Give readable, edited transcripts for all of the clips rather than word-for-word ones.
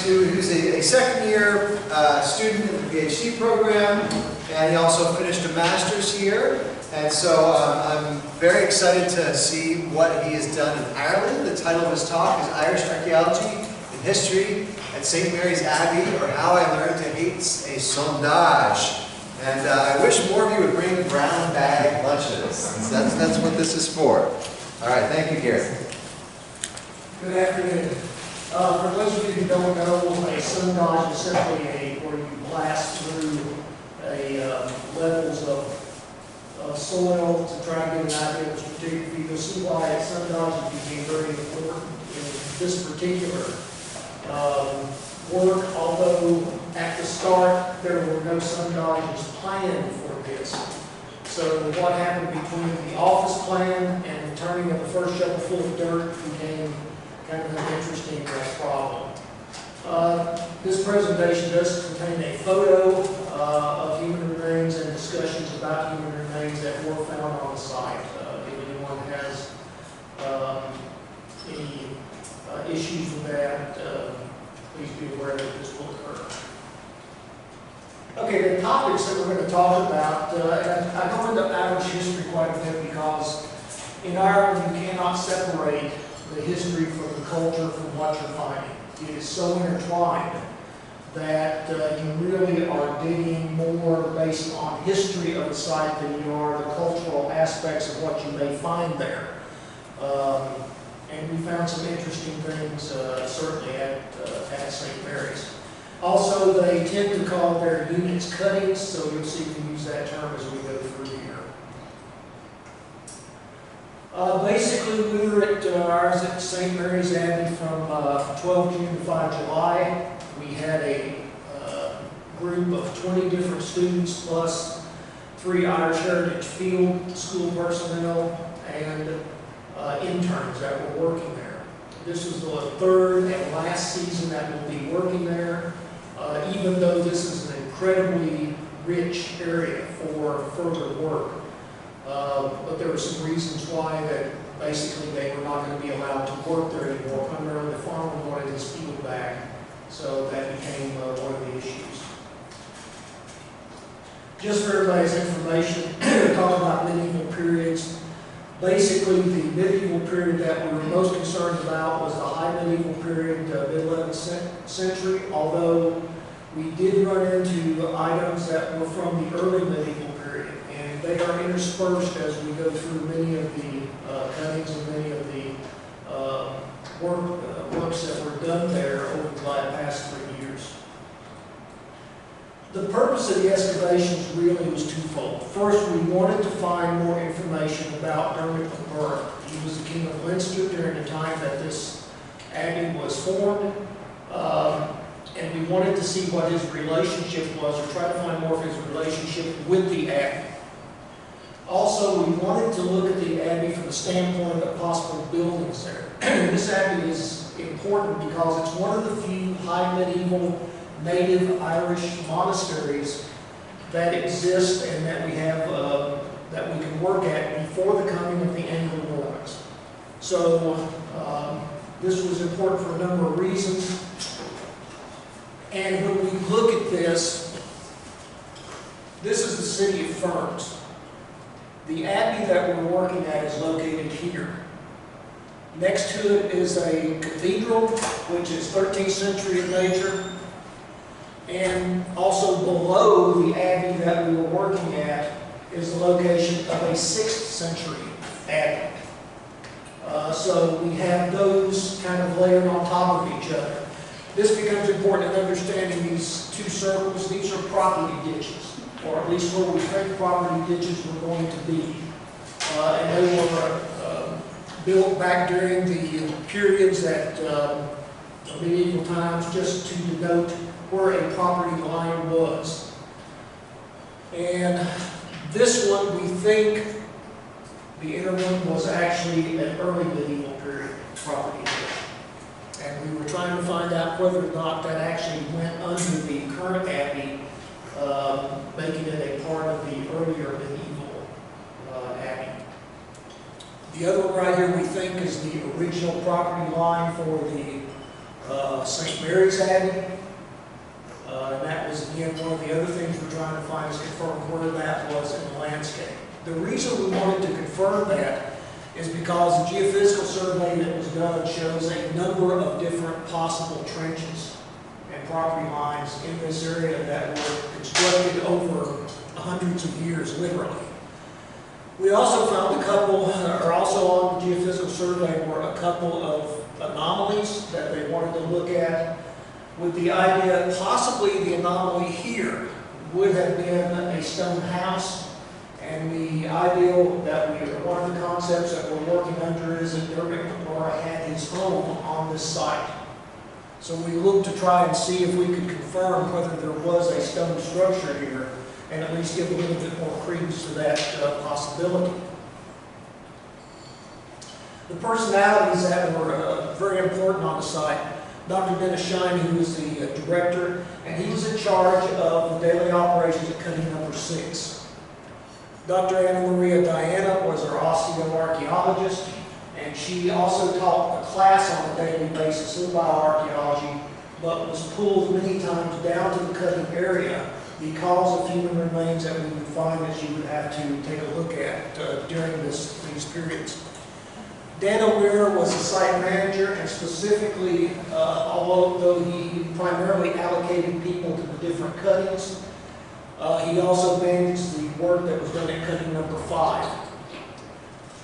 who's a second year student in the PhD program, and he also finished a master's here. And so I'm very excited to see what he has done in Ireland. The title of his talk is Irish Archaeology and History at St. Mary's Abbey, or How I Learned to Hate a Sondage. And I wish more of you would bring brown bag lunches. That's what this is for. All right, thank you, Gary. Good afternoon. For those of you who don't know, a sondage is simply where you blast through levels of soil to try to get an idea of stratigraphy. You'll see why sondages became very important in this particular work, although at the start there were no sondages planned for this. So what happened between the office plan and the turning of the first shovelful of dirt became kind of an interesting problem. This presentation does contain a photo of human remains and discussions about human remains that were found on the site. If anyone has any issues with that, please be aware that this will occur. Okay, the topics that we're going to talk about, and I go into Irish history quite a bit because in Ireland you cannot separate the history from the culture from what you're finding. It is so intertwined that you really are digging more based on history of the site than you are the cultural aspects of what you may find there. And we found some interesting things certainly at St. Mary's. Also, they tend to call their units cuttings, so you'll see we use that term as we go through here. Basically, we were at ours at St. Mary's Abbey from 12 June to 5 July. We had a group of 20 different students plus 3 Irish Heritage Field School personnel and interns that were working there. This was the third and last season that we'll be working there, even though this is an incredibly rich area for further work. But there were some reasons why that basically they were not going to be allowed to work there anymore. Primarily the farmer wanted his field back, so that became one of the issues. Just for everybody's information, talking about medieval periods, basically the medieval period that we were most concerned about was the high medieval period, mid-11th century, although we did run into items that were from the early medieval period. They are interspersed as we go through many of the cuttings and many of the works that were done there over the past 3 years. The purpose of the excavations really was twofold. First, we wanted to find more information about Dermot MacMurrough. He was the King of Leinster during the time that this abbey was formed. And we wanted to see what his relationship was, or try to find more of his relationship with the abbey. Also, we wanted to look at the Abbey from the standpoint of possible buildings there. This Abbey is important because it's one of the few high medieval native Irish monasteries that exist and that we have that we can work at before the coming of the Anglo-Normans. So this was important for a number of reasons. And when we look at this, this is the city of Ferns. The abbey that we're working at is located here. Next to it is a cathedral, which is 13th century in nature. And also below the abbey that we were working at is the location of a 6th century abbey. So we have those kind of layered on top of each other. This becomes important in understanding these two circles. These are property ditches, or at least where we think property ditches were going to be. And they were built back during the periods that medieval times, just to denote where a property line was. And this one, we think, the inner one was actually an early medieval period property ditch. And we were trying to find out whether or not that actually went under the current abbey, making it a part of the earlier medieval abbey. The other one right here we think is the original property line for the St. Mary's Abbey. And that was, again, one of the other things we're trying to find is confirm where that was in the landscape. The reason we wanted to confirm that is because the geophysical survey that was done shows a number of different possible trenches and property lines in this area that were constructed over hundreds of years, literally. We also found a couple, or also on the geophysical survey were a couple of anomalies that they wanted to look at, with the idea possibly the anomaly here would have been a stone house. And the ideal that one of the concepts that we're working under is that Dermot McMurray had his home on this site. So we looked to try and see if we could confirm whether there was a stone structure here and at least give a little bit more credence to that possibility. The personalities that were very important on the site: Dr. Dennis Shine, who was the director, and he was in charge of the daily operations at cutting number 6. Dr. Anna Maria Diana was our osteoarchaeologist, and she also taught a class on a daily basis in bioarchaeology, but was pulled many times down to the cutting area because of human remains that we would find that she would have to take a look at during these periods. Dan O'Meara was the site manager, and specifically, although he primarily allocated people to the different cuttings, he also managed the work that was done at cutting number 5.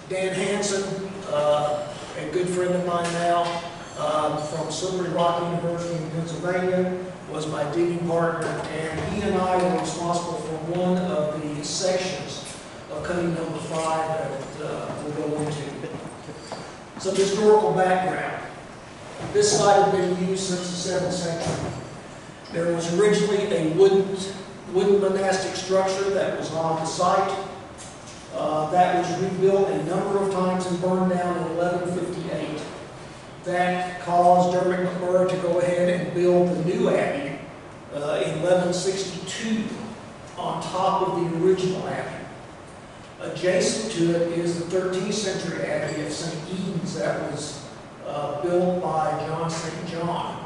Dan Hansen, a good friend of mine now, from Slippery Rock University in Pennsylvania, was my digging partner, and he and I were responsible for one of the sections of cutting number 5 that we'll go into. Some historical background. This site had been used since the 7th century. There was originally a wooden monastic structure that was on the site. That was rebuilt a number of times and burned down in 1158. That caused Dermot McMurray to go ahead and build the new abbey in 1162 on top of the original abbey. Adjacent to it is the 13th century abbey of St. Edens that was built by John St. John.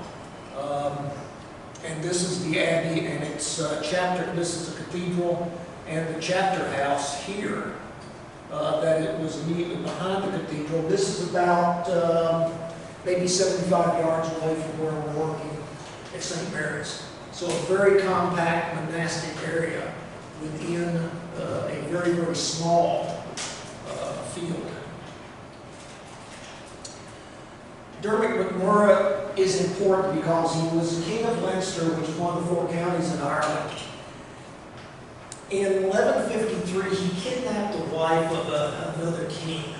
And this is the abbey and its chapter. This is the cathedral and the chapter house here that it was immediately behind the cathedral. This is about maybe 75 yards away from where we're working at St. Mary's. So a very compact monastic area within a very, very small field. Dermot McMurray is important because he was the King of Leinster, which is one of the 4 counties in Ireland. In 1153, he kidnapped the wife of another king.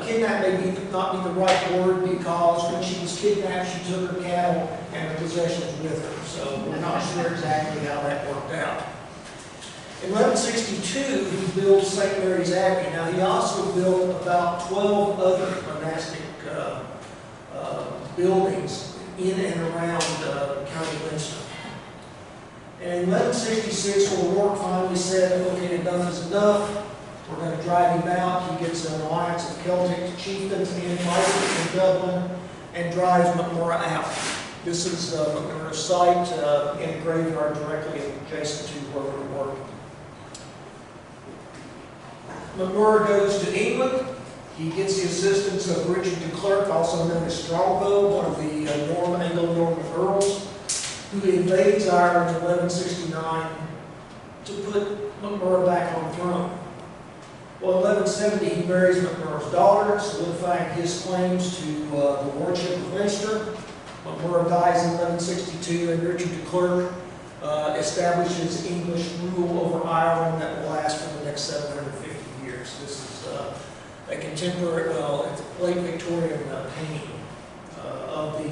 Kidnap may not be the right word, because when she was kidnapped, she took her cattle and her possessions with her. So we're not sure exactly how that worked out. In 1162, he built St. Mary's Abbey. Now, he also built about 12 other monastic buildings in and around County Leinster. And in 1166, when Rourke finally said, okay, enough is enough, we're going to drive him out, he gets an alliance of Celtic chieftains in Dublin and drives McMurray out. This is McMurray's site in the graveyard directly adjacent to where we're working. McMurray goes to England. He gets the assistance of Richard de Klerk, also known as Strongbow, one of the Anglo-Norman earls, who invades Ireland in 1169 to put McMurray back on the throne. Well, in 1170, he marries McMurray's daughter, solidifying his claims to the lordship of Leinster. McMurray dies in 1162, and Richard de Klerk establishes English rule over Ireland that will last for the next 750 years. This is a contemporary, it's a late Victorian painting of the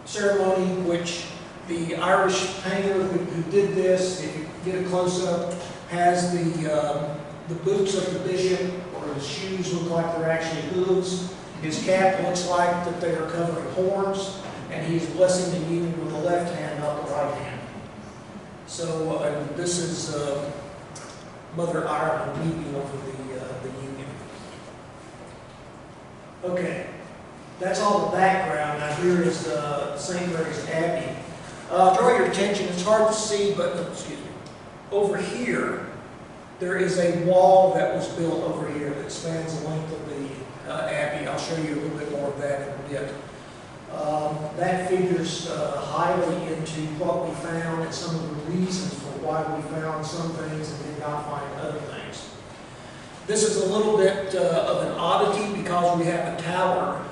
ceremony, which the Irish painter who did this, if you get a close-up, has the boots of the bishop, or his shoes look like they're actually hooves. His cap looks like that they are covering horns, and he's blessing the union with the left hand, not the right hand. So this is Mother Ireland weeping over the union. Okay. That's all the background. Now here is St. Mary's Abbey. Draw your attention, it's hard to see, but excuse me. Over here, there is a wall that was built over here that spans the length of the Abbey. I'll show you a little bit more of that in a bit. That figures highly into what we found and some of the reasons for why we found some things and did not find other things. This is a little bit of an oddity because we have a tower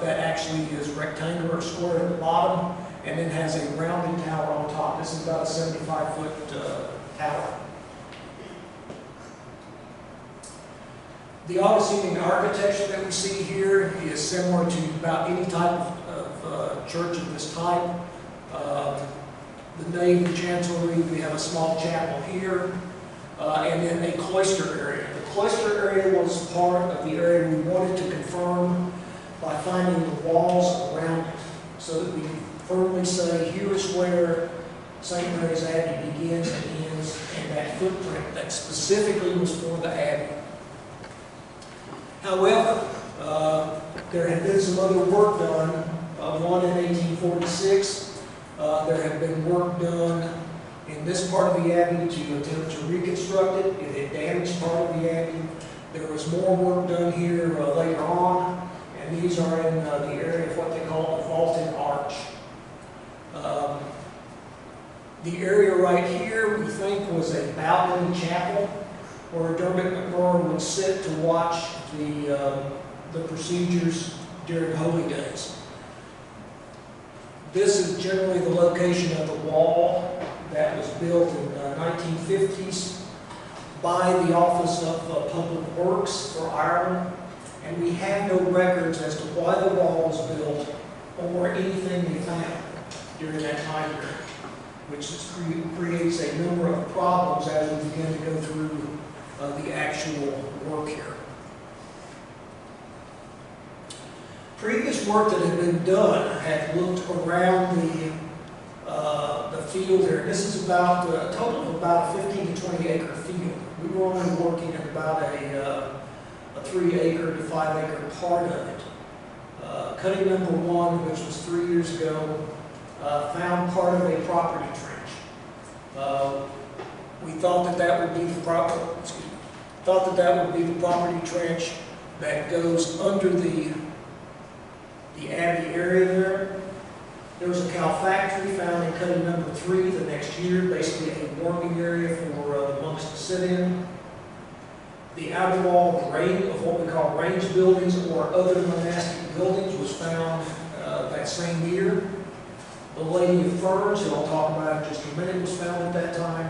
that actually is rectangular, square at the bottom, and then has a rounded tower on top. This is about a 75-foot tower. The Augustinian architecture that we see here is similar to about any type of church of this type. The nave, the chancellery, we have a small chapel here, and then a cloister area. The cloister area was part of the area we wanted to confirm by finding the walls around it, so that we can firmly say, here is where St. Mary's Abbey begins and ends, and that footprint that specifically was for the Abbey. However, there had been some other work done, one in 1846. There had been work done in this part of the Abbey to attempt to reconstruct it. It had damaged part of the Abbey. There was more work done here later on, and these are in the area of what they call the vaulted arch. The area right here, we think, was a balcony chapel where Dermot McMurray would sit to watch the procedures during holy days. This is generally the location of the wall that was built in the 1950s by the Office of Public Works for Ireland, and we have no records as to why the wall was built or anything they found during that time period, which creates a number of problems as we begin to go through the actual work here. Previous work that had been done had looked around the field here. This is about a total of about a 15 to 20 acre field. We were only working at about a 3 acre to 5 acre part of it. Cutting number 1, which was 3 years ago, found part of a property trench. We thought that would be the property trench that goes under the Abbey area there. There was a cow factory found in cutting number 3 the next year, basically a warming area for the monks to sit in. The outer wall of what we call range buildings or other monastic buildings was found that same year. The Lady of Ferns, who I'll talk about in just a minute, was found at that time,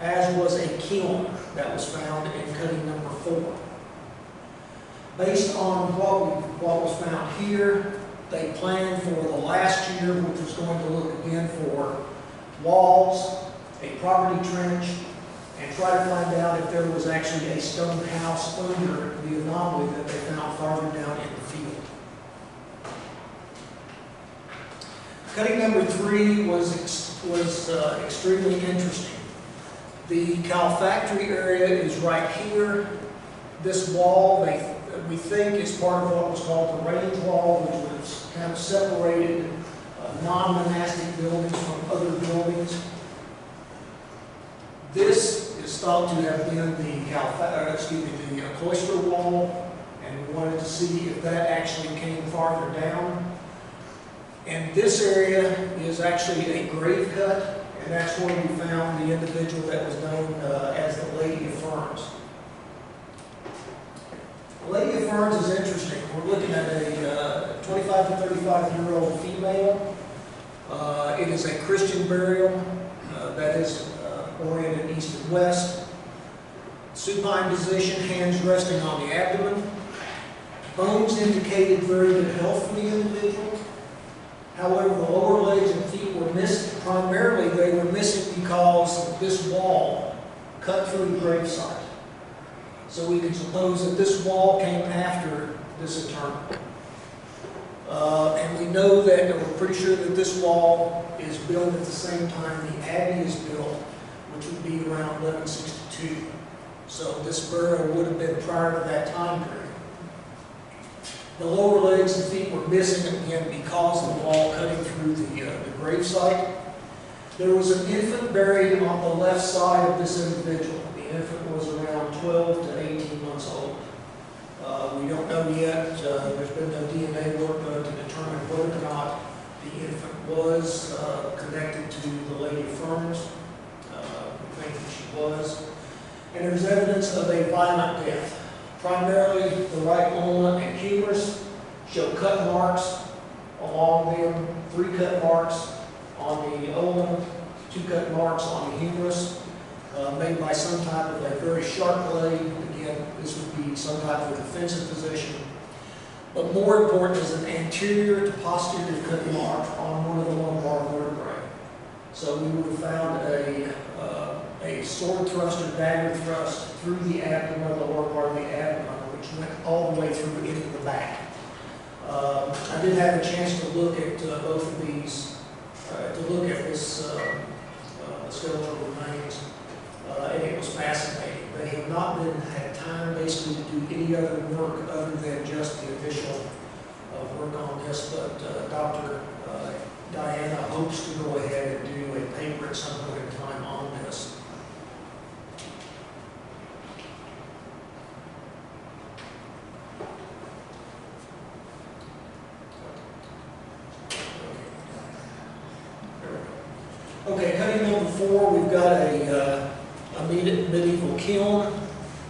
as was a kiln that was found in cutting number 4. Based on what was found here, they planned for the last year, which was going to look again for walls, a property trench, and try to find out if there was actually a stone house under the anomaly that they found farther down in the field. Cutting number 3 was extremely interesting. The cow factory area is right here. This wall, we think, is part of what was called the range wall, which was kind of separated non-monastic buildings from other buildings. This is thought to have been the cloister wall, and we wanted to see if that actually came farther down. And this area is actually a grave cut, and that's where we found the individual that was known as the Lady of Ferns. The Lady of Ferns is interesting. We're looking at a 25 to 35-year-old female. It is a Christian burial that is oriented east and west. Supine position, hands resting on the abdomen. Bones indicated very good health for the individual. However, the lower legs and feet were missing. Primarily, they were missing because this wall cut through the gravesite. So we can suppose that this wall came after this interment. And we know that, we're pretty sure that this wall is built at the same time the Abbey is built, which would be around 1162. So this burial would have been prior to that time period. The lower legs and feet were missing again because of the wall cutting through the grave site. There was an infant buried on the left side of this individual. The infant was around 12 to 18 months old. We don't know yet. There's been no DNA work done to determine whether or not the infant was connected to the Lady of Ferns. We think that she was. And there's evidence of a violent death. Primarily, the right ulna and humerus show cut marks along them, 3 cut marks on the ulna, 2 cut marks on the humerus, made by some type of a very sharp blade. Again, this would be some type of defensive position. But more important is an anterior to posterior cut mark on one of the lumbar vertebrae. So we would have found a sword thrust or dagger thrust through the abdomen, the lower part of the abdomen, which went all the way through into the back. I did have a chance to look at both of these, to look at this skeletal remains, and it was fascinating. They have not had time basically to do any other work other than just the initial work on this, but Dr. Diana hopes to go ahead and do a paper at some point in time on this. Okay, cutting number 4, we've got a medieval kiln,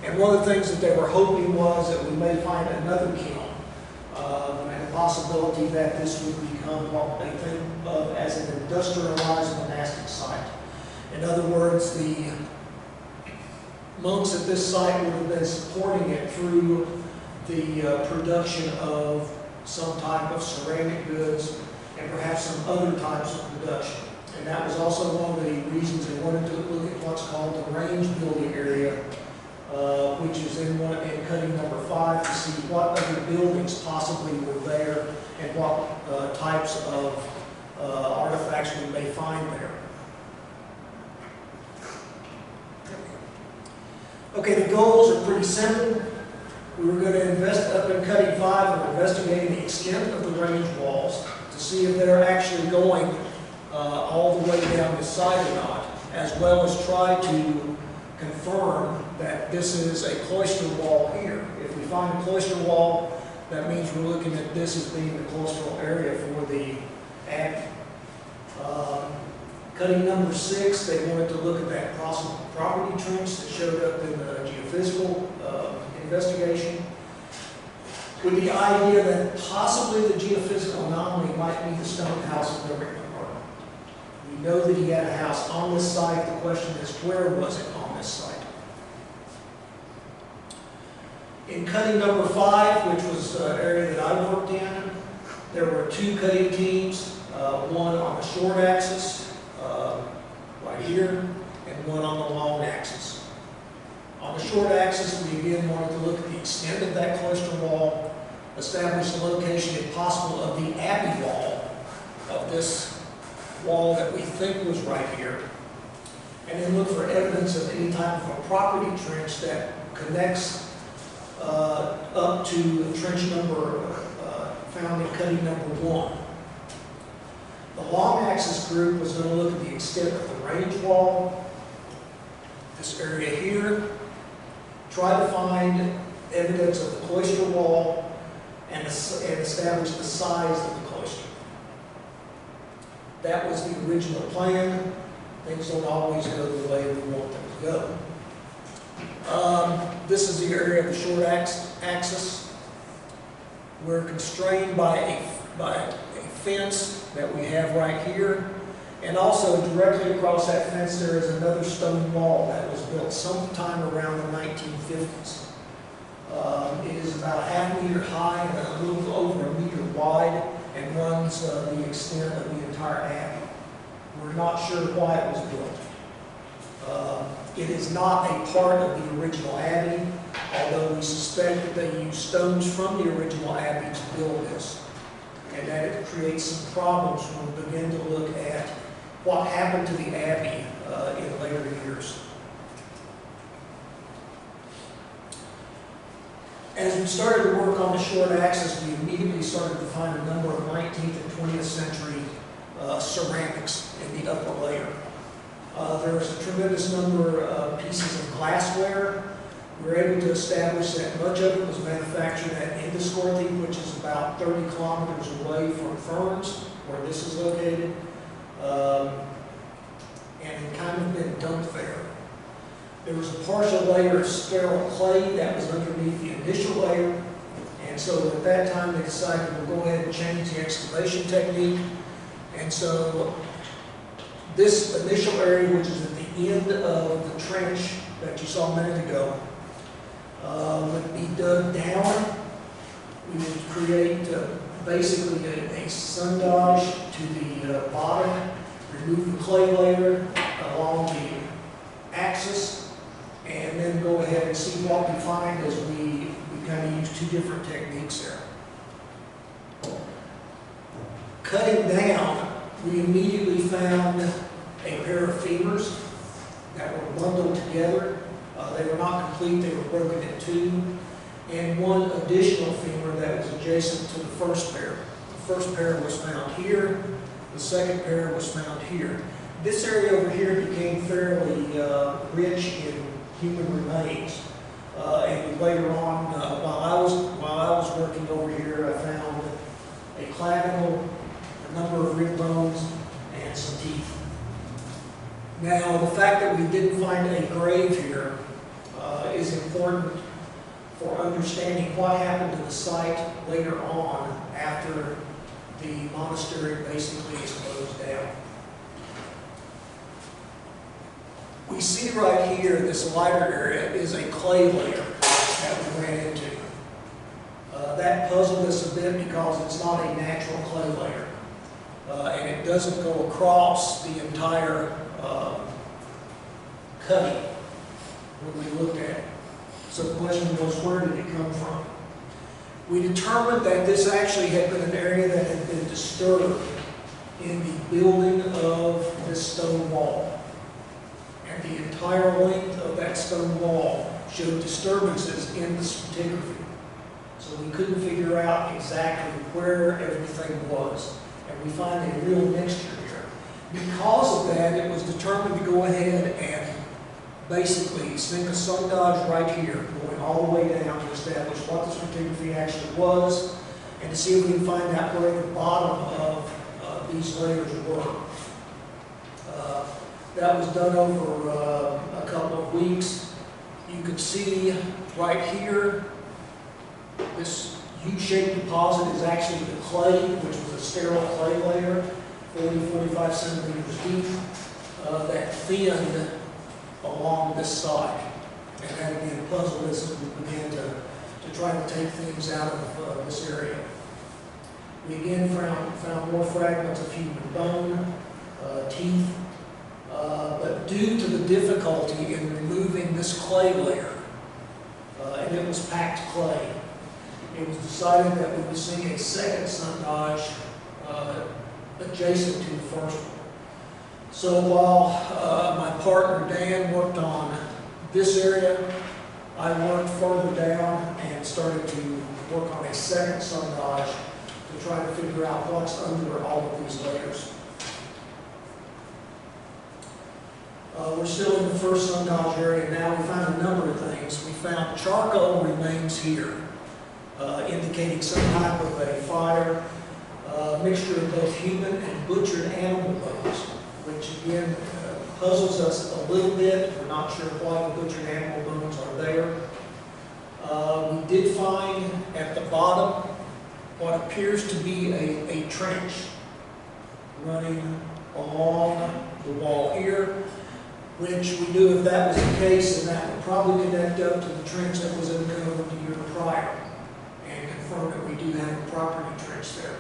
and one of the things that they were hoping was that we may find another kiln, and the possibility that this would become what they think of as an industrialized monastic site. In other words, the monks at this site would have been supporting it through the production of some type of ceramic goods and perhaps some other types of production. And that was also one of the reasons they wanted to look at what's called the range building area, which is in cutting number 5, to see what other buildings possibly were there and what types of artifacts we may find there. Okay, the goals are pretty simple. We were going to invest up in cutting 5, we're investigating the extent of the range walls to see if they're actually going all the way down this side or not, as well as try to confirm that this is a cloister wall here. If we find a cloister wall, that means we're looking at this as being the cloistral area for the Abbey. Cutting number 6, they wanted to look at that property trench that showed up in the geophysical investigation, with the idea that possibly the geophysical anomaly might be the stone house of Derrick. We know that he had a house on this site. The question is, where was it on this site? In cutting number 5, which was the area that I worked in, there were 2 cutting teams, one on the short axis, right here, and one on the long axis. On the short axis, we again wanted to look at the extent of that cloister wall, establish the location, if possible, of the Abbey wall, of this wall that we think was right here, and then look for evidence of any type of a property trench that connects up to the trench number found in cutting number 1. The long axis group was going to look at the extent of the range wall, this area here, try to find evidence of the cloister wall, and establish the size of the cloister. That was the original plan. Things don't always go the way we want them to go. This is the area of the short axis. We're constrained by a fence that we have right here. And also directly across that fence there is another stone wall that was built sometime around the 1950s. It is about a ½ meter high and a little over a meter wide, and runs the extent of the entire Abbey. We're not sure why it was built. It is not a part of the original Abbey, although we suspect that they used stones from the original Abbey to build this, and that it creates some problems when we begin to look at what happened to the Abbey in later years. As we started to work on the short axis, we immediately started to find a number of 19th and 20th century ceramics in the upper layer. There's a tremendous number of pieces of glassware. We were able to establish that much of it was manufactured at Induscorthy, which is about 30 kilometers away from Ferns, where this is located, and it kind of been dumped there. There was a partial layer of sterile clay that was underneath the initial layer, and so at that time they decided we'll go ahead and change the excavation technique. And so this initial area, which is at the end of the trench that you saw a minute ago, would be dug down. We would create basically a sondage to the bottom, remove the clay layer along the axis, and then go ahead and see what we find as we kind of use two different techniques there. Cutting down, we immediately found a pair of femurs that were bundled together. They were not complete, they were broken in two, and one additional femur that was adjacent to the first pair. The first pair was found here, the second pair was found here. This area over here became fairly rich in human remains. And later on, while I was working over here, I found a clavicle, a number of rib bones, and some teeth. Now, the fact that we didn't find a grave here is important for understanding what happened to the site later on after the monastery basically is closed down. We see right here, this lighter area is a clay layer that we ran into. That puzzled us a bit because it's not a natural clay layer. And it doesn't go across the entire cutting when we looked at it. So the question was, where did it come from? We determined that this actually had been an area that had been disturbed in the building of this stone wall. And the entire length of that stone wall showed disturbances in the stratigraphy. So we couldn't figure out exactly where everything was. And we find a real mixture here. Because of that, it was determined to go ahead and basically sink a sondage right here, going all the way down to establish what the stratigraphy actually was, and to see if we can find out where the bottom of these layers were. That was done over a couple of weeks. You can see right here, this U-shaped deposit is actually the clay, which was a sterile clay layer, 40-45 centimeters deep, that thinned along this side. And that again puzzled us as we began to try to take things out of this area. We again found more fragments of human bone, teeth, but due to the difficulty in removing this clay layer, and it was packed clay, it was decided that we would sink a second sondage adjacent to the first one. So while my partner Dan worked on this area, I worked further down and started to work on a second sondage to try to figure out what's under all of these layers. We're still in the first sondage area now. We found a number of things. We found charcoal remains here, indicating some type of a fire, mixture of both human and butchered animal bones, which again puzzles us a little bit. We're not sure why the butchered animal bones are there. We did find at the bottom what appears to be a trench running along the wall here, which we knew if that was the case, then that would probably connect up to the trench that was uncovered the year prior and confirm that we do have a property trench there.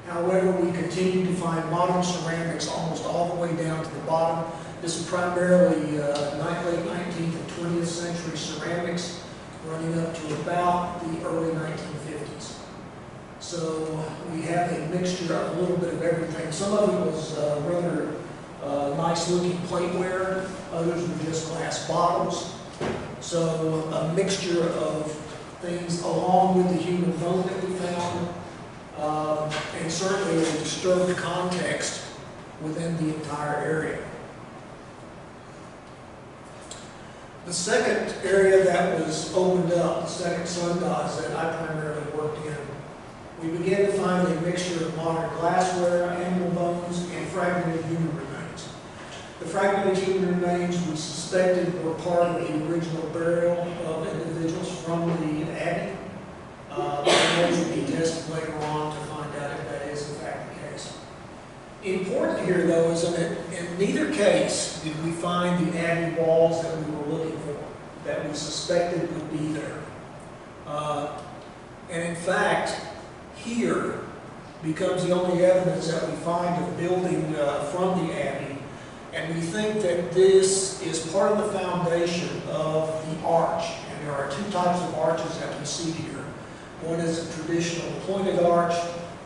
However, we continue to find modern ceramics almost all the way down to the bottom. This is primarily late 19th and 20th century ceramics running up to about the early 1950s. So we have a mixture of a little bit of everything. Some of it was rather nice looking plateware, others were just glass bottles. So a mixture of things along with the human bone that we found, and certainly a disturbed context within the entire area. The second area that was opened up, the second Sondage that I primarily worked in, we began to find a mixture of modern glassware, animal bones, and fragmented human remains. The fragmented human remains we suspected were part of the original burial of individuals from the Abbey. And those will be tested later on to find out if that is in fact the case. Important here, though, is that in neither case did we find the Abbey walls that we were looking for, that we suspected would be there. And in fact, here becomes the only evidence that we find of building from the Abbey, and we think that this is part of the foundation of the arch. And there are two types of arches that we see here. One is a traditional pointed arch,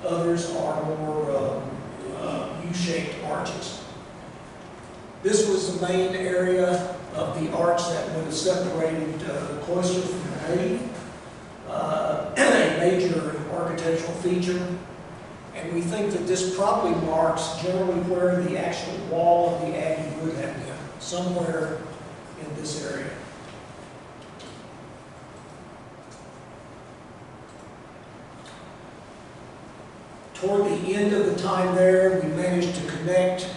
others are more U-shaped arches. This was the main area of the arch that would have separated the cloister from the nave, a major architectural feature. And we think that this probably marks generally where the actual wall of the Abbey would have been, somewhere in this area. Toward the end of the time there, we managed to connect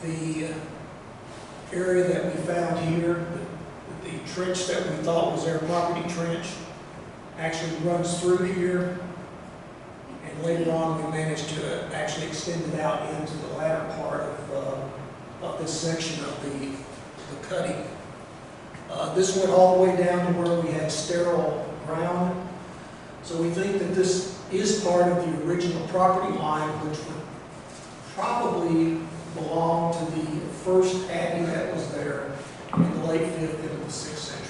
the area that we found here, the trench that we thought was their property trench, actually runs through here. And later on, we managed to actually extend it out into the latter part of this section of the cutting. This went all the way down to where we had sterile ground. So we think that this is part of the original property line, which would probably belong to the first Abbey that was there in the late 5th into the 6th century.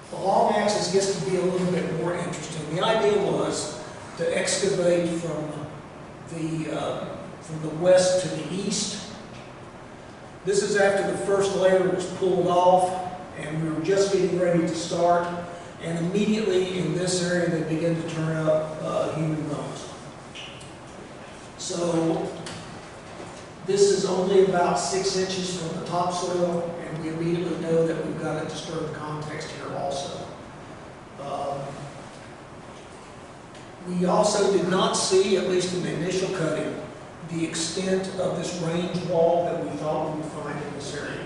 The long axis gets to be a little bit more interesting. The idea was to excavate from the west to the east. This is after the first layer was pulled off, and we were just getting ready to start, and immediately in this area they began to turn up human bones. So this is only about 6 inches from the topsoil, and we immediately know that we've got a disturbed context here also. We also did not see, at least in the initial cutting, the extent of this range wall that we thought we would find in this area.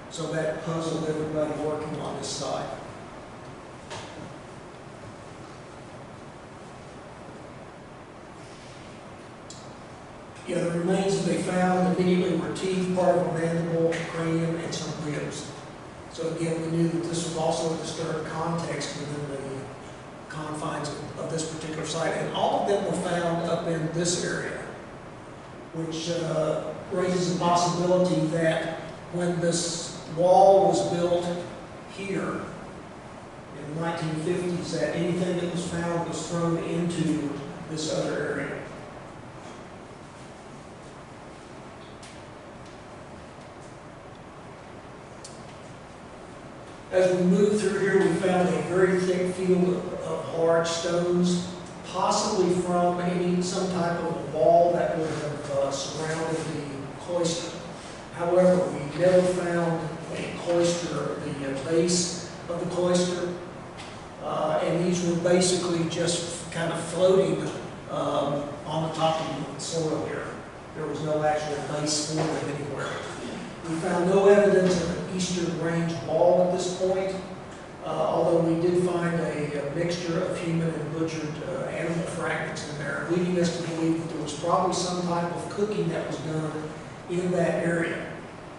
So that puzzled everybody working on this side. Yeah, the remains that they found immediately were teeth, part of a mandible, cranium, and some ribs. So again, we knew that this was also a disturbed context within the confines of this particular site. And all of them were found up in this area, which raises the possibility that when this wall was built here in the 1950s, that anything that was found was thrown into this other area. As we moved through here, we found a very thick field of hard stones, possibly from some type of wall that would have surrounded the cloister. However, we never found a cloister, the base of the cloister, and these were basically just kind of floating on the top of the soil here. There was no actual base for them anywhere. We found no evidence of an eastern range wall at this point, although we did find a mixture of human and butchered animal fragments in there, leading us to believe that there was probably some type of cooking that was done in that area,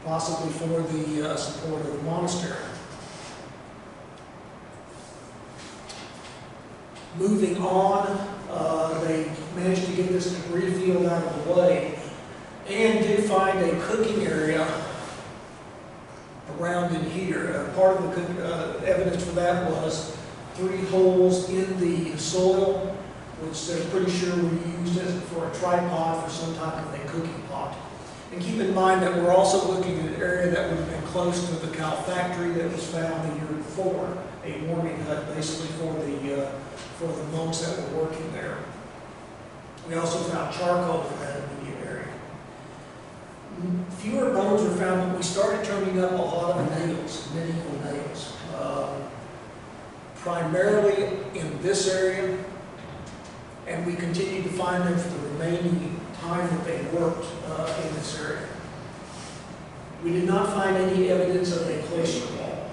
possibly for the support of the monastery. Moving on, they managed to get this debris field out of the way and did find a cooking area around in here. Part of the evidence for that was 3 holes in the soil, which they're pretty sure were used for a tripod for some type of a cooking pot. And keep in mind that we're also looking at an area that would have been close to the cow factory that was found the year before, a warming hut basically for the monks that were working there. We also found charcoal in that immediate area. Fewer bones were found, but we started turning up a lot of nails, medieval nails. Primarily in this area, and we continued to find them for the remaining time that they worked in this area. We did not find any evidence of a cloister wall,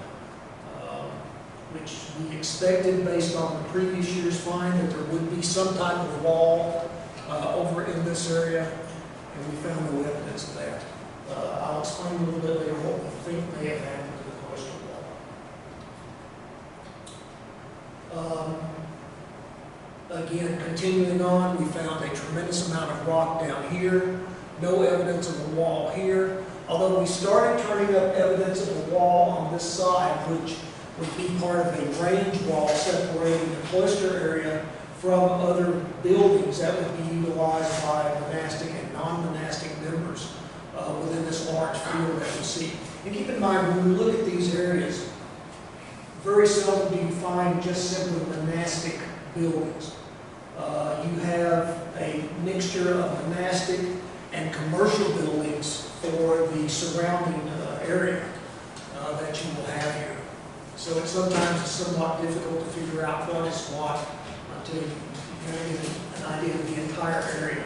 which we expected based on the previous year's find that there would be some type of wall over in this area, and we found no evidence of that. I'll explain a little bit later what we think may have happened to the cloister wall. Again, continuing on, we found a tremendous amount of rock down here, no evidence of a wall here, although we started turning up evidence of a wall on this side, which would be part of a range wall separating the cloister area from other buildings that would be utilized by monastic and non-monastic members within this large field that we see. And keep in mind, when we look at these areas, very seldom do you find just simply monastic buildings. You have a mixture of monastic and commercial buildings for the surrounding area that you will have here. So it's sometimes somewhat difficult to figure out what is what until you kind of get an idea of the entire area.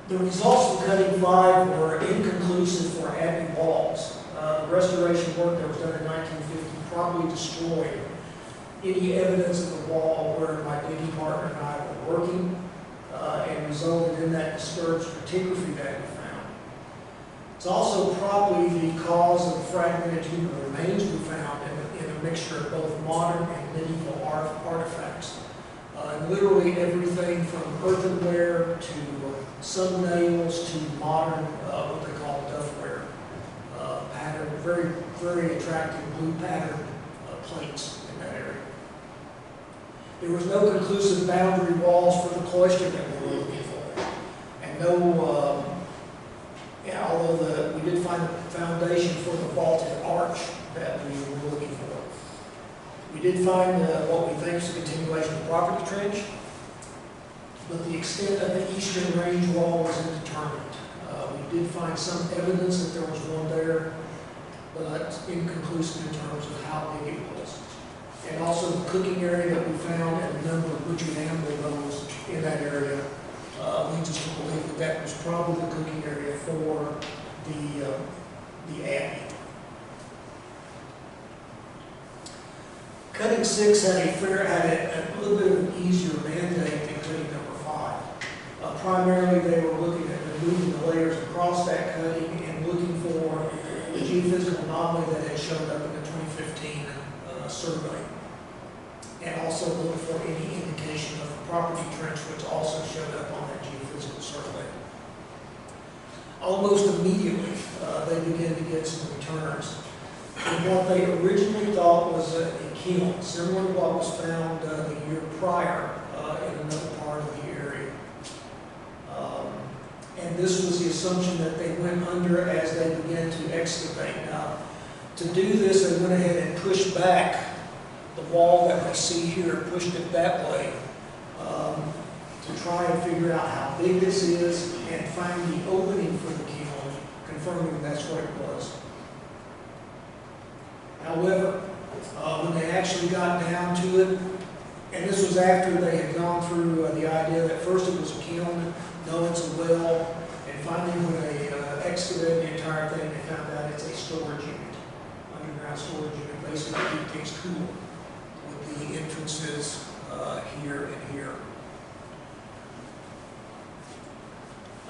The results from cutting 5 were inconclusive for Abbey walls. The restoration work that was done in 1950 probably destroyed any evidence of the wall where my digging partner and I were working and resulted in that disturbed stratigraphy that we found. It's also probably the cause of the fragmented human remains we found in a mixture of both modern and medieval artifacts. Literally everything from earthenware to some nails to modern, what they call duffware pattern, very, very attractive blue pattern plates in that area. There was no conclusive boundary walls for the cloister that we were looking for. And no, although we did find a foundation for the vaulted arch that we were looking for. We did find what we think is a continuation of the property trench, but the extent of the eastern range wall was indeterminate. We did find some evidence that there was one there, but inconclusive in terms of how big it was. And also the cooking area that we found and the number of butchered animal bones in that area leads us to believe that that was probably the cooking area for the Abbey. Cutting 6 had a little bit of an easier mandate than cutting number 5. Primarily, they were looking at removing the layers across that cutting and looking for the geophysical anomaly that had shown up in the 2015 survey, and also looking for any indication of the property trench, which also showed up on that geophysical survey. Almost immediately, they began to get some returns. And what they originally thought was a kiln, similar to what was found the year prior in another part of the area. And this was the assumption that they went under as they began to excavate. Now, to do this, they went ahead and pushed back the wall that we see here, pushed it that way to try and figure out how big this is and find the opening for the kiln, confirming that's what it was. However, when they actually got down to it, and this was after they had gone through the idea that first it was a kiln, no, it's a well, and finally when they excavated the entire thing, they found out it's a storage unit, underground storage unit, basically to keep things cool, with the entrances here and here.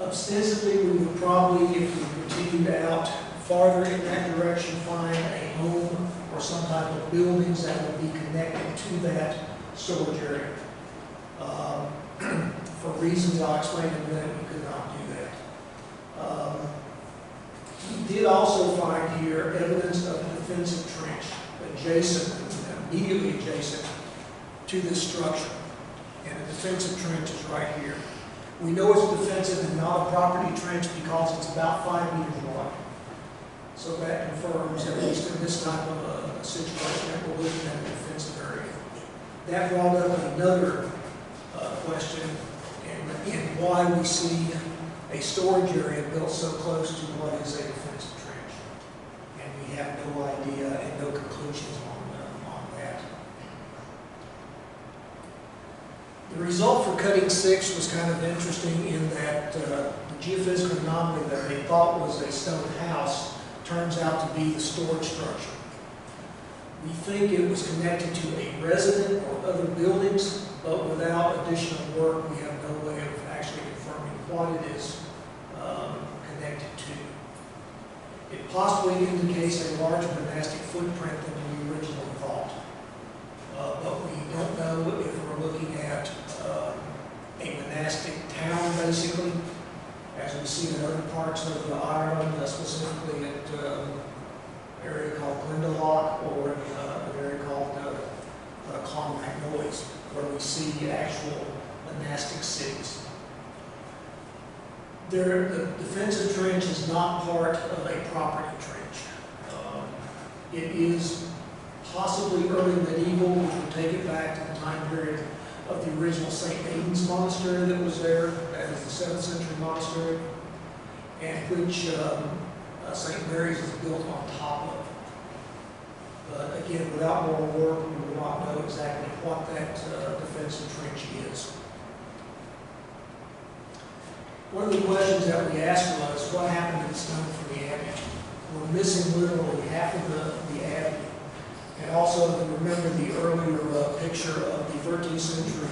Ostensibly, we would probably, if we continued out farther in that direction, find a home or some type of buildings that would be connected to that storage area. For reasons I'll explain in a minute, we could not do that. We did also find here evidence of a defensive trench adjacent, immediately adjacent to this structure. And the defensive trench is right here. We know it's defensive and not a property trench because it's about 5 meters wide. So that confirms, at least in this type of a situation, that we're looking at a defensive area. That brought up another question in why we see a storage area built so close to what is a defensive trench. And we have no idea and no conclusions on that. The result for cutting 6 was kind of interesting in that the geophysical anomaly that they thought was a stone house turns out to be the storage structure. We think it was connected to a resident or other buildings, but without additional work, we have no way of actually confirming what it is connected to. It possibly indicates a larger monastic footprint than we originally thought. But we don't know if we're looking at a monastic town, basically, as we see in other parts of Ireland, specifically at an area called Glendalough or an area called Clonmacnoise, where we see actual monastic cities. The defensive trench is not part of a property trench. It is possibly early medieval, which would take it back to the time period of the original St. Aidan's monastery that was there. That is the 7th century monastery, and which St. Mary's is built on top of. But again, without more work, we will not know exactly what that defensive trench is. One of the questions that we asked was, what happened to the stone from the Abbey? We're missing literally half of the Abbey. And also, if you remember the earlier picture of the 13th century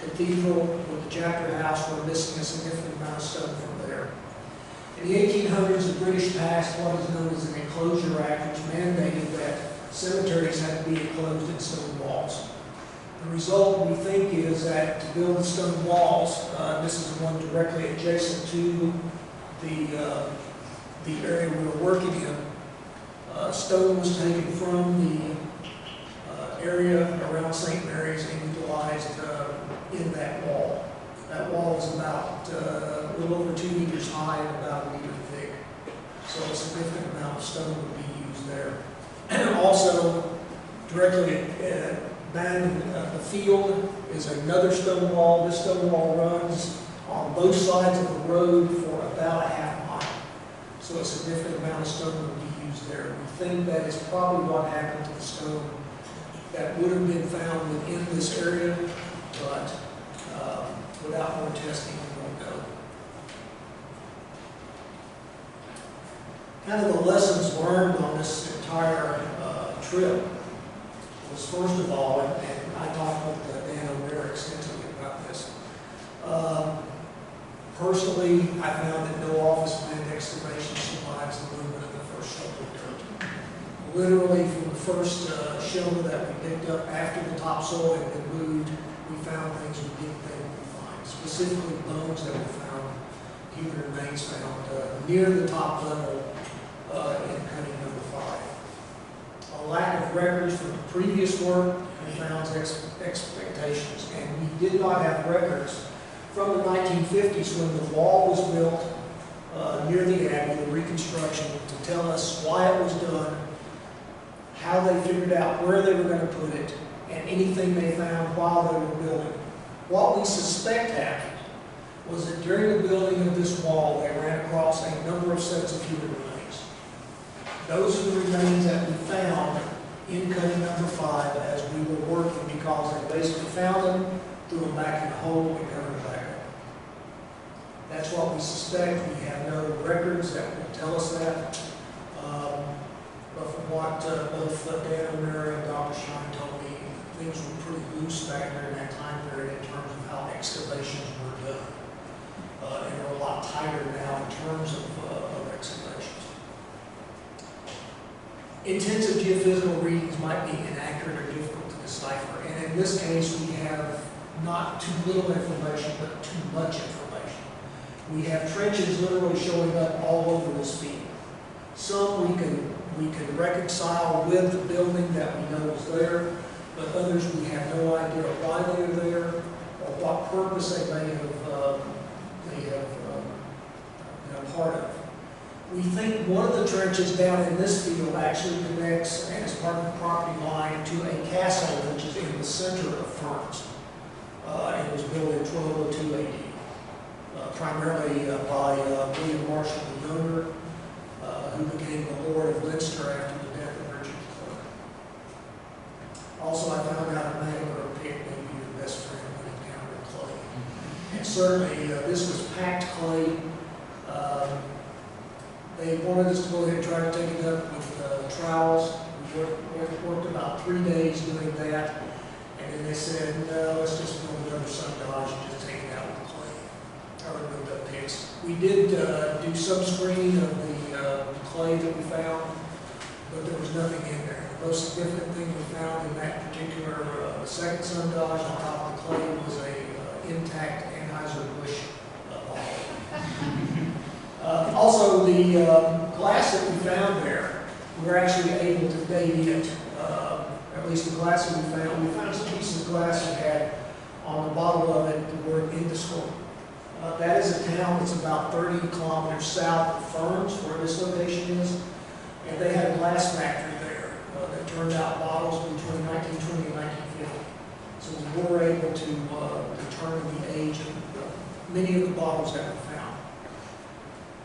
cathedral with the chapter house, we're missing a significant amount of stone from there. In the 1800s, the British passed what is known as an Enclosure Act, which mandated that cemeteries had to be enclosed in stone walls. The result, we think, is that to build the stone walls, this is the one directly adjacent to the area we were working in. Stone was taken from the area around St. Mary's and utilized in that wall. That wall is about a little over 2 meters high and about 1 meter thick. So a significant amount of stone would be used there. And also, directly behind the field is another stone wall. This stone wall runs on both sides of the road for about a half mile. So a significant amount of stone would be used there. We think that is probably what happened to the stone that would have been found within this area, but without more testing, we won't know. Kind of the lessons learned on this entire trip was, first of all, and I talked with Dan O'Meara extensively about this. Personally, I found that no office land excavation survives the movement of the first shovel of dirt. Literally, from the first shovel that we picked up after the topsoil had been moved, we found things we didn't think we would find. Specifically, bones that we found, human remains found near the top level in cutting number 5. A lack of records from the previous work confounds expectations, and we did not have records from the 1950s when the wall was built near the Abbey, the reconstruction, to tell us why it was done, how they figured out where they were going to put it, and anything they found while they were building. What we suspect happened was that during the building of this wall, they ran across a number of sets of human remains. Those are the remains that we found in cutting number 5 as we were working, because they basically found them, threw them back in the hole, and covered them back up. That's what we suspect. We have no records that will tell us that. But from what both Dan O'Meara and Dr. Shine told me, things were pretty loose back there in that time period in terms of how excavations were done. And they're a lot tighter now in terms of excavations. Intensive geophysical readings might be inaccurate or difficult to decipher. And in this case, we have not too little information, but too much information. We have trenches literally showing up all over this field. Some we can reconcile with the building that we know is there, but others we have no idea why they are there or what purpose they may have been a part of. We think one of the trenches down in this field actually connects and is part of the property line to a castle which is in the center of Ferns. It was built in 1202 AD, primarily by William Marshall the Younger, who became the Lord of Leinster after the death of Richard III. Also, I found out a man or a pig may be your best friend when you encounter clay. And certainly, this was packed clay. They wanted us to go ahead and try to take it up with trowels. We worked about 3 days doing that. And then they said, no, let's just build another Sondage and just take it out with clay. Or with the pits. We did do some screening of the clay that we found, but there was nothing in there. The most significant thing we found in that particular second Sondage on top of the clay was a intact Anheuser-Busch bottle. Also, the glass that we found there, we were actually able to date it. At least the glass that we found some pieces of glass that had on the bottle of it the word Indescorp. That is a town that's about 30 kilometers south of Ferns, where this location is, and they had a glass factory there that turned out bottles between 1920 and 1950. So we were able to determine the age of many of the bottles that we found.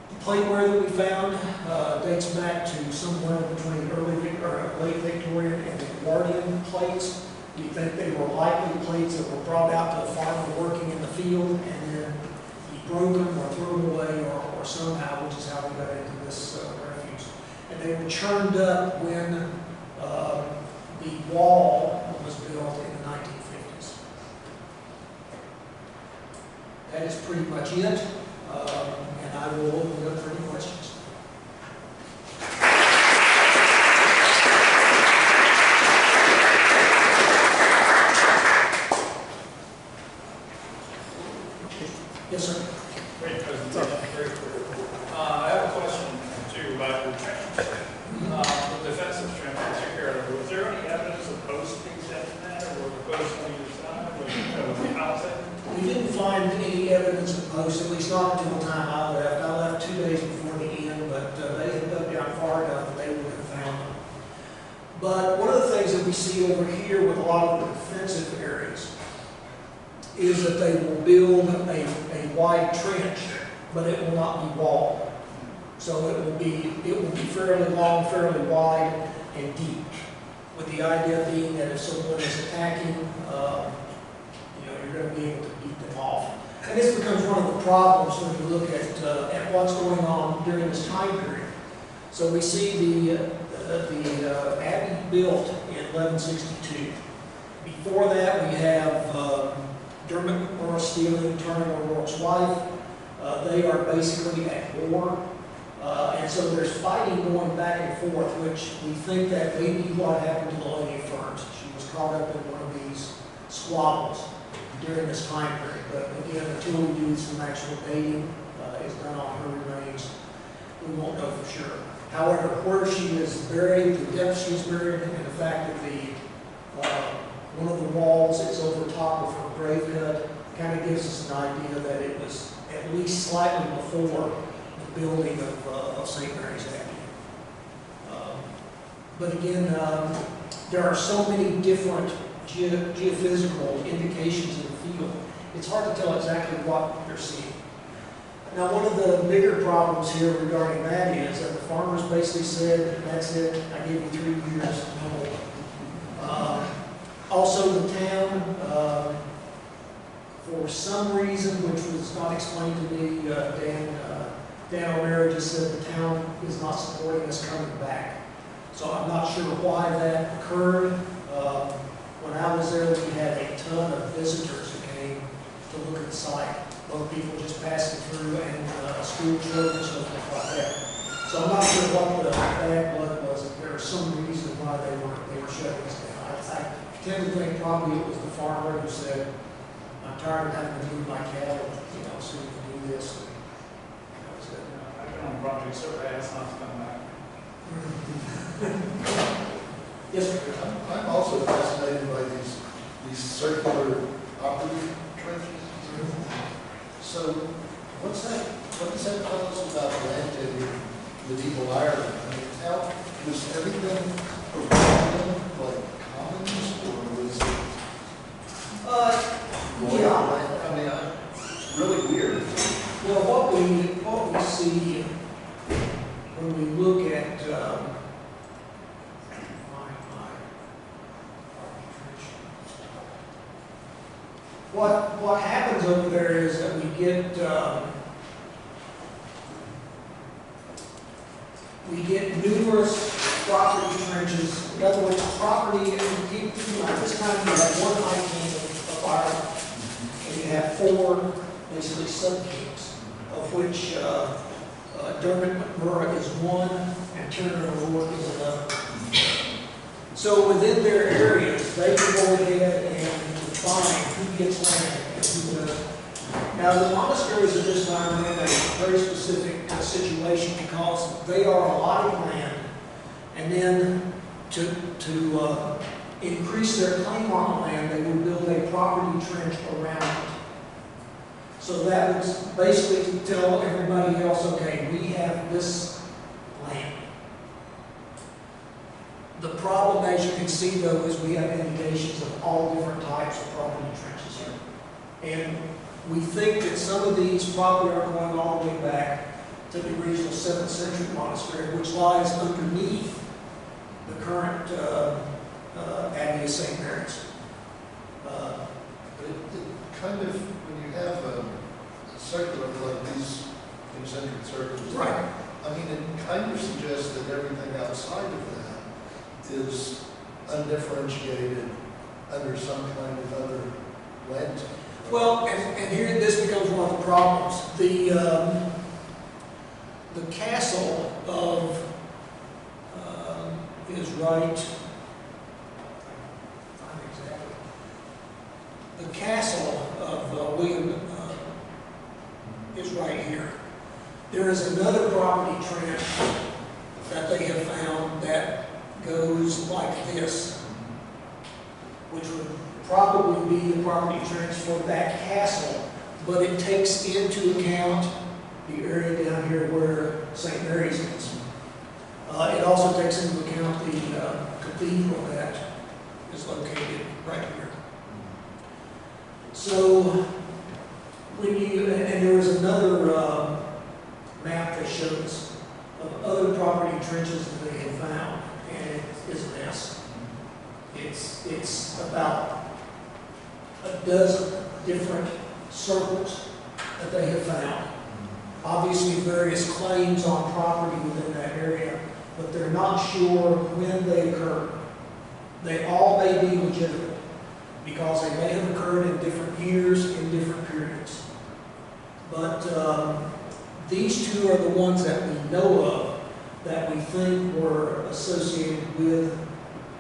The plateware that we found dates back to somewhere between late Victorian and Edwardian plates. We think they were likely plates that were brought out to a farmer working in the field, and then he broke them or threw them away or somehow, which is how we got into this refuse. And they were churned up when the wall was built in the 1950s. That is pretty much it, and I will open it up for any questions. Yes, sir. Great presentation, very clear. I have a question too about your trenches. The defensive trench particularly, was there any evidence of postings in that, or were the posts on either side, or was it outside? We didn't find any evidence of posts, at least not until the time I left. I left 2 days before the end, but they had dug down far enough that they would have found them. But one of the things that we see over here with a lot of the defensive areas is that they will build a wide trench, but it will not be walled. So it will be fairly long, fairly wide, and deep, with the idea being that if someone is attacking, you're going to be able to beat them off. And this becomes one of the problems when you look at what's going on during this time period. So we see the Abbey built in 1162. Before that, we have Dermot McMurray stealing Turner O'Rourke's wife. They are basically at war. And so there's fighting going back and forth, which we think that may be what happened to the Lady of Ferns. She was caught up in one of these squabbles during this time period. But again, until we do some actual dating is done on her remains, we won't know for sure. However, where she is buried, the depth she is buried in, and the fact that one of the walls is over top of her grave head kind of gives us an idea that it was at least slightly before the building of St. Mary's Abbey. But again, there are so many different geophysical indications in the field, it's hard to tell exactly what you're seeing. Now, one of the bigger problems here regarding that is that the farmers basically said, that's it, I gave you 3 years, no more. Also, the town, for some reason, which was not explained to me, Dan O'Meara just said the town is not supporting us coming back. So I'm not sure why that occurred. When I was there, we had a ton of visitors who came to look at the site. Both people just passing through and school children and stuff like that. So I'm not sure what the bad blood was. If there was some reason why they were shutting us down. I tend to think probably it was the farmer who said, I'm tired of having to move my cattle, so we can do this. And that was it. I've been on projects so bad, it's not to come back. Yes, sir. I'm also fascinated by these circular operative trenches. So what does that tell us about land in medieval Ireland? I mean, how was everything around them like commons, or was it Yeah. land? I mean, it's really weird. Well, what we see when we look at what happens over there is that we get numerous property trenches. In other words, property, at this time you have one high king of Ireland, and you have four basically sub-kings, of which Dermot McMurrough is one, and Turner O'Rourke is another. So within their areas, they can go ahead and define who gets land and who doesn't. Now, the monasteries at this time are in a very specific situation because they are allotted land, and then to increase their claim on the land, they will build a property trench around it. So that would basically tell everybody else, okay, we have this land. The problem, as you can see though, is we have indications of all different types of property trenches here. And we think that some of these probably are going all the way back to the original 7th century monastery, which lies underneath the current Abbey of St. Mary's. But it kind of, when you have a circular like these concentric circles, Right. I mean, it kind of suggests that everything outside of that is undifferentiated under some kind of other land type. Well, and here this becomes one of the problems. The castle of is right. The castle of William is right here. There is another property trench that they have found that goes like this, which would probably be the property trench for that castle, but it takes into account the area down here where St. Mary's is. It also takes into account the cathedral that is located right here. So, when you, and there was another map that shows of other property trenches that they had found, and it is a mess. It's about a dozen different circles that they have found. Obviously various claims on property within that area, but they're not sure when they occurred. They all may be legitimate because they may have occurred in different years, in different periods. But these two are the ones that we know of that we think were associated with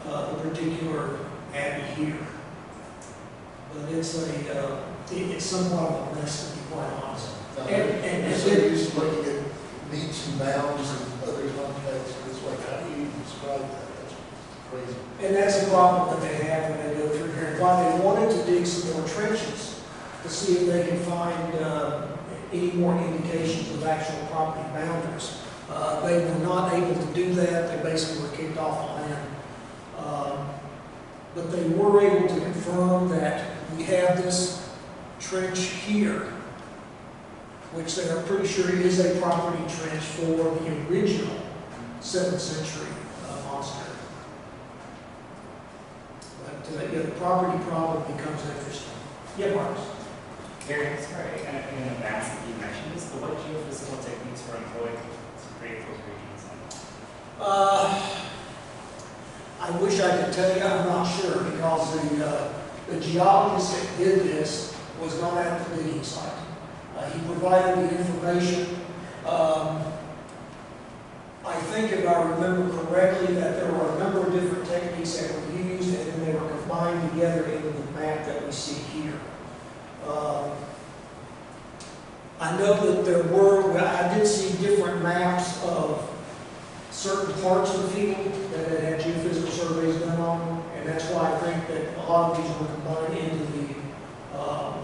the particular abbey here. But it's somewhat of a mess, to be quite honest. And so you're used to looking at meets and bounds and other contexts, it's like, how do you describe that? That's crazy. And that's a problem that they have when they go through here. And why they wanted to dig some more trenches to see if they can find any more indications of actual property boundaries. They were not able to do that. They basically were kicked off the land. But they were able to confirm that we have this trench here, which they are pretty sure is a property trench for the original 7th century monastery. But yeah, the property problem becomes interesting. Yeah, Marcus? Gary, sorry, kind of in advance that you mentioned this, but what geophysical techniques were employed to create those regions? I wish I could tell you, I'm not sure, because the geologist that did this was not at the digging site. He provided the information. I think, if I remember correctly, that there were a number of different techniques that were used, and then they were combined together into the map that we see here. I know that there were, I did see different maps of certain parts of the field that had geophysical surveys done on them, and that's why I think that a lot of these were combined into the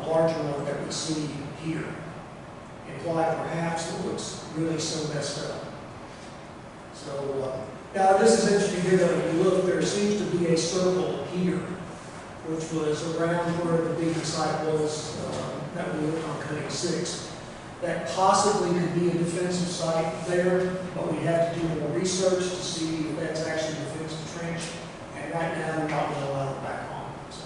larger we see here, and why perhaps it looks really so messed up. So, now this is interesting here, though. If you look, there seems to be a circle here, which was around where the digging site was that we looked on cutting 6. That possibly could be a defensive site there, but we have to do more research to see if that's actually a defensive trench. And right now, we're not going to allow it back on. So,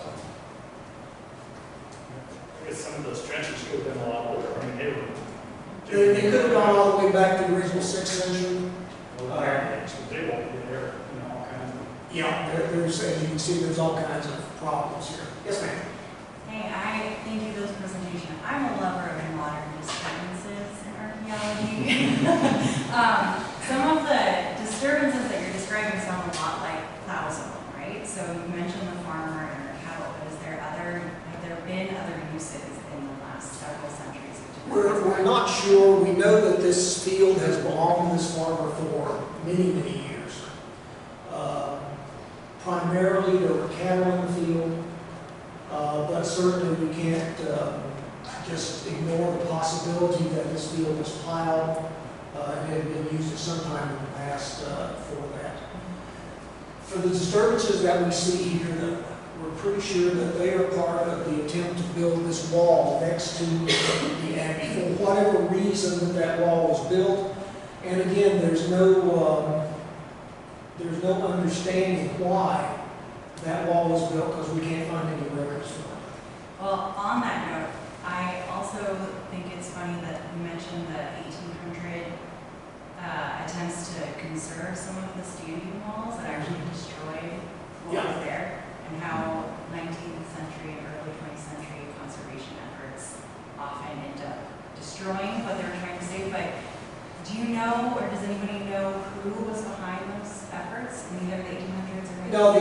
I guess some of those trenches could have been a lot older. I mean, they were. they could have gone all the way back to the original 6th century. They won't be there, all kinds of. Yeah, there's, as you can see, there's all kinds of problems here. Yes, ma'am. Hey, I thank you for this presentation. I'm a lover of modern disturbances in archaeology. Some of the disturbances that you're describing sound a lot like plowsome, right? So you mentioned the farmer and the cattle, but have there been other uses in the last several centuries? We're not sure. We know that this field has belonged to this farmer for many, many years. Primarily, there were cattle in the field, but certainly we can't just ignore the possibility that this field was plowed and had been used at some time in the past for that. For the disturbances that we see here, though, we're pretty sure that they are part of the attempt to build this wall next to the Abbey. For whatever reason that wall was built, and again, there's no understanding why that wall was built, because we can't find any records for it. Well, on that note, I also think it's funny that you mentioned the 1800 attempts to conserve some of the standing walls that actually destroyed what was there, and how 19th century and early 20th century conservation efforts often end up destroying what they were trying to save. But do you know, or does anybody know who was behind those efforts in either the 1800s or 1900s? No, the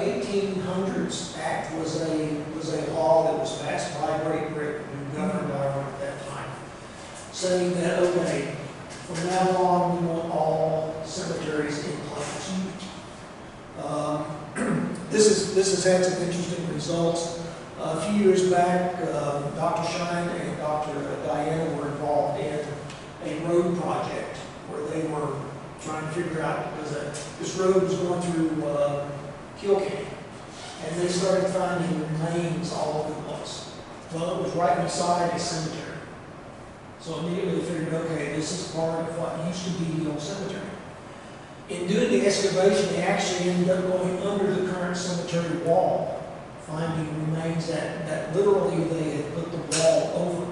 1800s Act was a law that was passed by Great Britain, who governed Ireland at that time, saying that, okay, from now on we want all cemeteries in place. This has had some interesting results. A few years back, Dr. Shine and Dr. Diana were involved in a road project where they were trying to figure out, because this road was going through Kilkenny, and they started finding remains all over the place. Well, it was right beside a cemetery. So immediately they figured, okay, this is part of what used to be the old cemetery. In doing the excavation, they actually ended up going under the current cemetery wall, finding remains that literally they had put the wall over.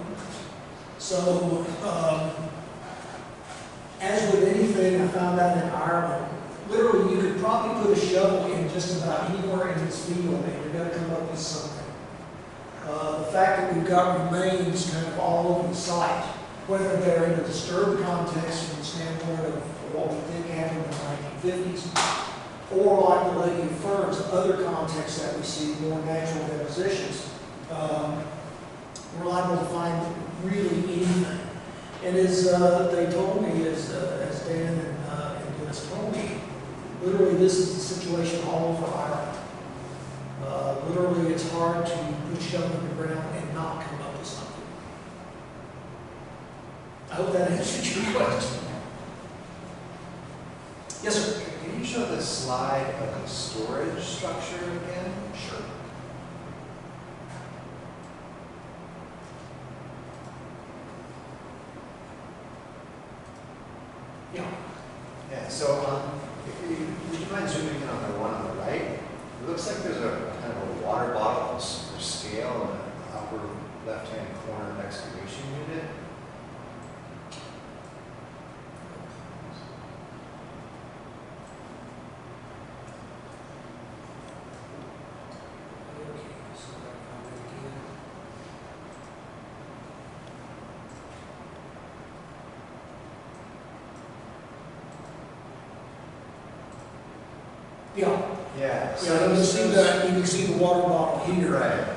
So, as with anything I found out in Ireland, literally you could probably put a shovel in just about anywhere in this field and you're going to come up with something. The fact that we've got remains kind of all over the site, whether they're in a disturbed context from the standpoint of what we think happened in the 1950s, or like the Lady of Ferns, other contexts that we see, more natural depositions, we're liable to find really anything. And as they told me, as Dan and Dennis told me, literally this is the situation all over Ireland. Literally it's hard to put shovel in the ground and not come up with something. I hope that answered your question. Yes, sir. Can you show the slide of the storage structure again? Sure. Yeah. Yeah, so would you mind zooming in on the one on the right? It looks like there's a kind of a water bottle for scale in the upper left-hand corner of excavation unit. Yeah. Yeah. So you can see the water bottle here. Right.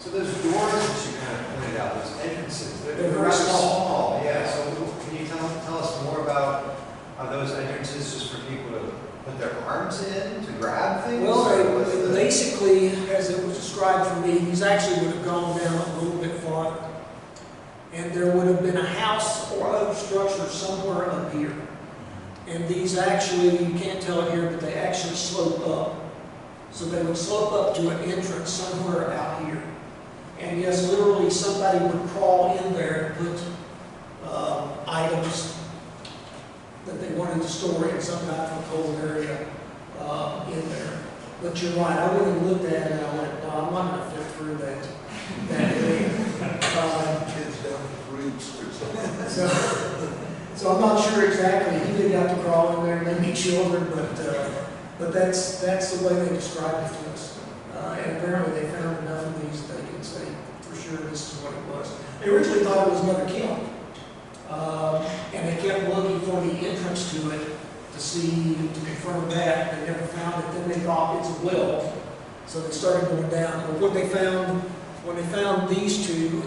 So those doors that you kind of pointed out, those entrances, they're very rather small. small. Yeah. So can you tell us more about those entrances, just for people to put their arms in to grab things? Well, basically, as it was described for me, these actually would have gone down a little bit farther. and there would have been a house or other structure somewhere up here. And these actually, you can't tell it here, but they actually slope up. So they would slope up to an entrance somewhere out here. And yes, literally somebody would crawl in there and put items that they wanted to store in some kind of cold area in there. But you're right, I went and looked at it and I went, no, I'm not going to fit through that area. Kids down the roots or something. So I'm not sure exactly who they got to crawl in there, maybe children, but that's the way they described it to us. And apparently they found enough of these that they can say for sure this is what it was. They originally thought it was another kiln. And they kept looking for the entrance to it to confirm that. They never found it. Then they thought it's a well. So they started going down. But when they found these two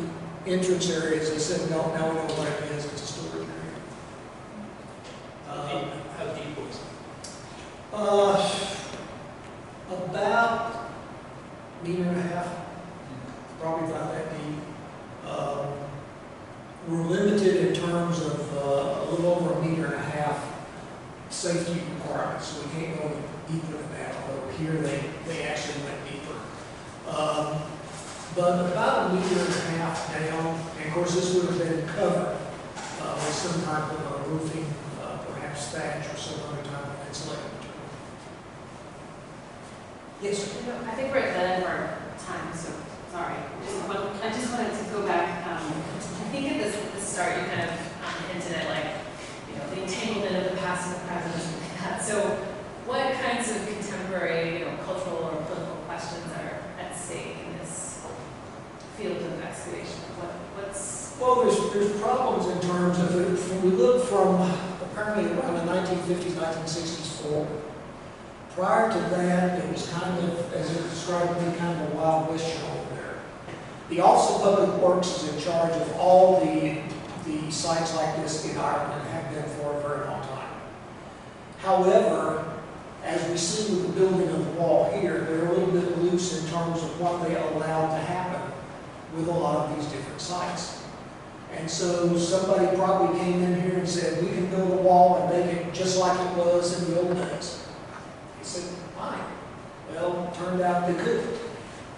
entrance areas, they said, no, now we know what it is. It's a storage area. How deep was it? About a meter and a half. Probably about that deep. We're limited in terms of a little over a meter and a half safety requirements, so we can't go deeper than that, although here they actually went deeper. But about a meter and a half down, and of course this would have been covered with some type of roofing, perhaps thatch or some other type of insulating material. Yes, sir. I think we're at the end of our time, so sorry. I just wanted to go back. I think at the start you kind of hinted at the entanglement of the past and the present and like that. So what kinds of contemporary, cultural or political questions are at stake in this field of excavation? Well, there's problems in terms of when we look from apparently around the 1950s, 1960s forward. Prior to that, it was kind of, as it described to me, kind of a Wild West show over there. The Office of Public Works is in charge of all the sites like this in Ireland and have been for a very long time. However, as we see with the building of the wall here, they're a little bit loose in terms of what they allowed to happen with a lot of these different sites. And so somebody probably came in here and said, we can build a wall and make it just like it was in the old days. He said, fine. Well, it turned out they couldn't.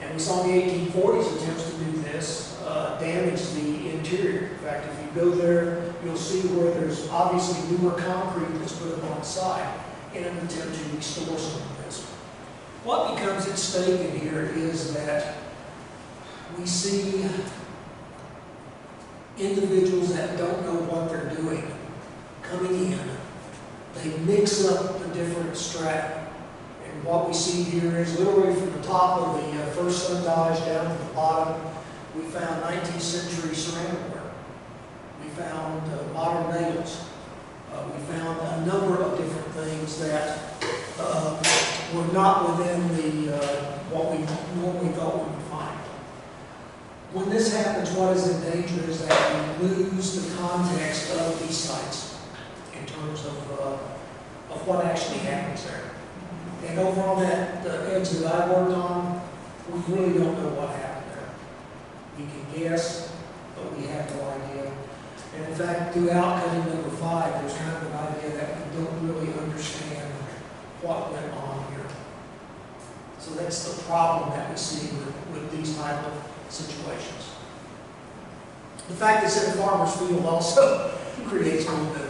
And we saw in the 1840s attempts to do this, damage the interior. In fact, if you go there, you'll see where there's obviously newer concrete that's put up on the side in an attempt to restore some of this. What becomes at stake in here is that we see individuals that don't know what they're doing coming in. They mix up the different strata. And what we see here is literally from the top of the first Sondage down to the bottom, we found 19th century ceramic work. We found modern nails. We found a number of different things that were not within what we normally thought we would find. When this happens, what is in danger is that we lose the context of these sites in terms of what actually happens there. And over on that edge that I worked on, we really don't know what happened there. We can guess, but we have no idea. And in fact, throughout cutting number 5, there's kind of an idea that we don't really understand what went on here. So that's the problem that we see with these type of situations. The fact that it's in a farmer's field also creates a little bit